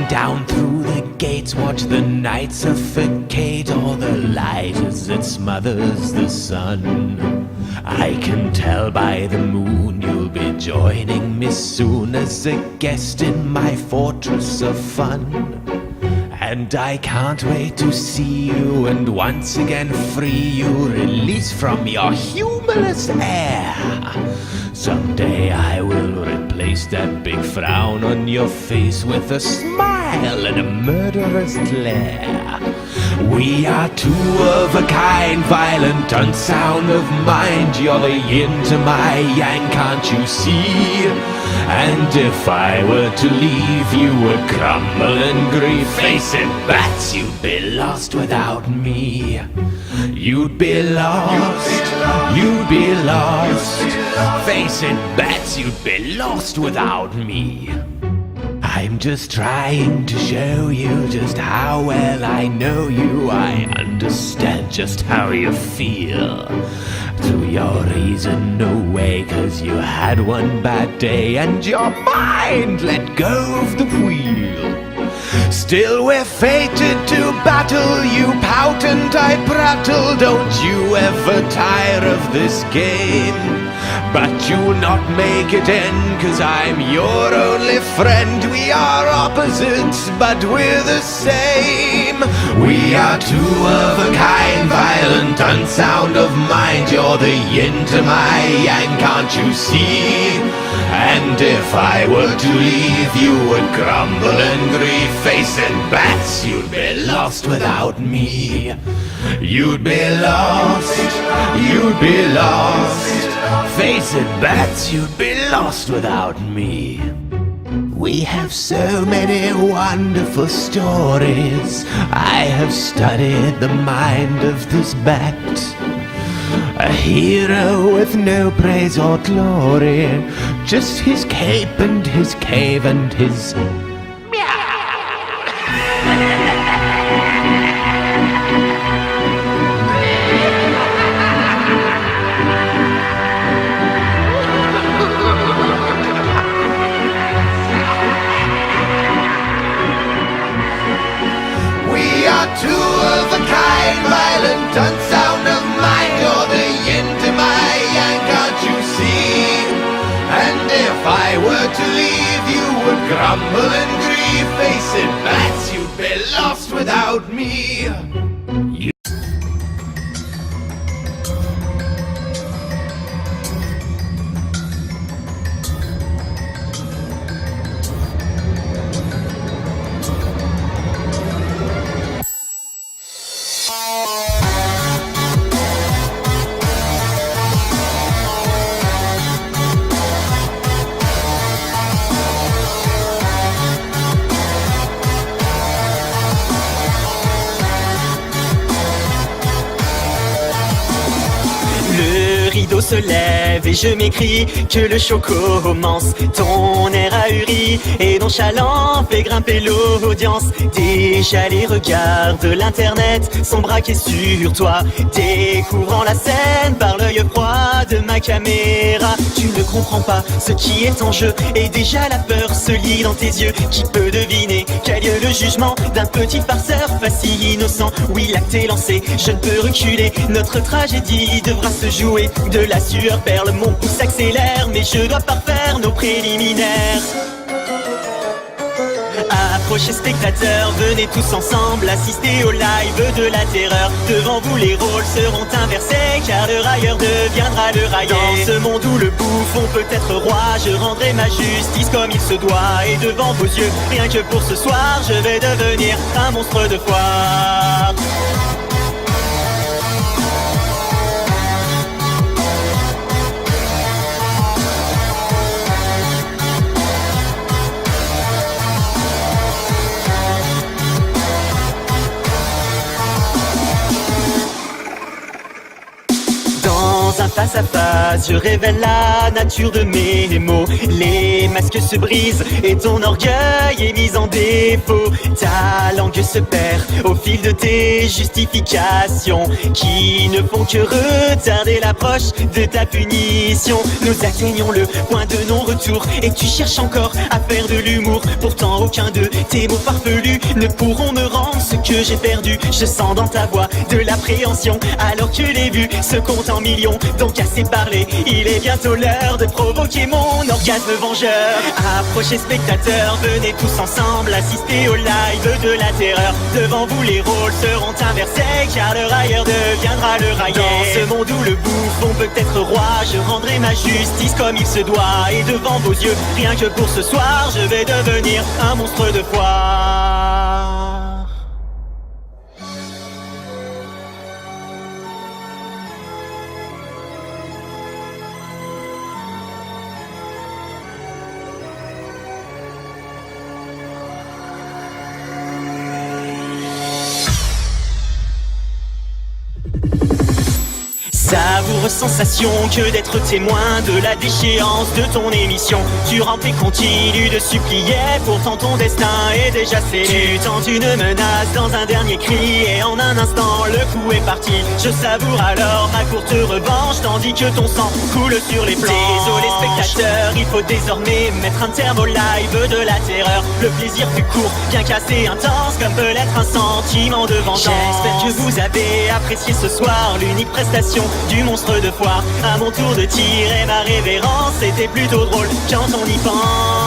down through the gates, watch the night suffocate all the light as it smothers the sun. I can tell by the moon you'll be joining me soon as a guest in my fortress of fun. And I can't wait to see you and once again free you, release from your humorless air. Someday I will replace that big frown on your face with a smile and a murderous glare. We are two of a kind, violent, unsound of mind. You're the yin to my yang, can't you see? And if I were to leave, you would crumble in grief. Face it, bats, you'd be lost without me. You'd be lost, you'd be lost. Face it, bats, you'd be lost without me. I'm just trying to show you just how well I know you. I understand just how you feel. Through your reason, no way, 'cause you had one bad day and your mind let go of the wheel. Still we're fated to battle, you pout and I prattle. Don't you ever tire of this game. But you'll not make it end, 'cause I'm your only friend. We are opposites, but we're the same. We are two of a kind, violent, unsound of mind. You're the yin to my yang, can't you see? And if I were to leave, you would crumble in grief. Face it, bats, you'd be lost without me. You'd be lost, you'd be lost. Face it, bats, you'd be lost without me. We have so many wonderful stories. I have studied the mind of this bat. A hero with no praise or glory, just his cape and his cave and his two of a kind, violent, unsound of mind. You're the yin to my yang, can't you see? And if I were to leave, you would crumble in grief. Face it, bats, you'd be lost without me. Le rideau se lève et je m'écris que le show commence. Ton air ahuri et nonchalant fait grimper l'audience. Déjà les regards de l'internet sont braqués sur toi, découvrant la scène par l'œil froid de ma caméra. Tu ne comprends pas ce qui est en jeu et déjà la peur se lit dans tes yeux. Qui peut deviner qu'a lieu le jugement d'un petit farceur facile innocent? Oui, l'acte est lancé, je ne peux reculer. Notre tragédie devra se jouer. De la sueur perle, mon pouce s'accélère, mais je dois parfaire nos préliminaires. Approchez spectateurs, venez tous ensemble assister au live de la terreur. Devant vous les rôles seront inversés, car le railleur deviendra le raillé. Dans ce monde où le bouffon peut être roi, je rendrai ma justice comme il se doit. Et devant vos yeux, rien que pour ce soir, je vais devenir un monstre de foire. à face, je révèle la nature de mes mots. Les masques se brisent et ton orgueil est mis en défaut. Ta langue se perd au fil de tes justifications qui ne font que retarder l'approche de ta punition. Nous atteignons le point de non-retour et tu cherches encore à faire de l'humour. Pourtant aucun de tes mots farfelus ne pourront me rendre ce que j'ai perdu. Je sens dans ta voix de l'appréhension alors que les vues se comptent en millions. Donc assez parlé, il est bientôt l'heure de provoquer mon orgasme vengeur. Approchez spectateurs, venez tous ensemble assister au live de la terreur. Devant vous les rôles seront inversés car le railleur deviendra le raillé. Dans ce monde où le bouffon peut être roi, je rendrai ma justice comme il se doit. Et devant vos yeux, rien que pour ce soir, je vais devenir un monstre de foire. Savoureuse sensation que d'être témoin de la déchéance de ton émission. Tu rampes et continues de supplier, pourtant ton destin est déjà scellé. Tu tentes une menace dans un dernier cri et en un instant le coup est parti. Je savoure alors ma courte revanche tandis que ton sang coule sur les planches. Désolé spectateurs, il faut désormais mettre un terme au live de la terreur. Le plaisir fut court, bien qu'assez intense, comme peut l'être un sentiment de vengeance. J'espère que vous avez apprécié ce soir l'unique prestation du monstre de foire. À mon tour de tirer ma révérence, c'était plutôt drôle quand on y pense.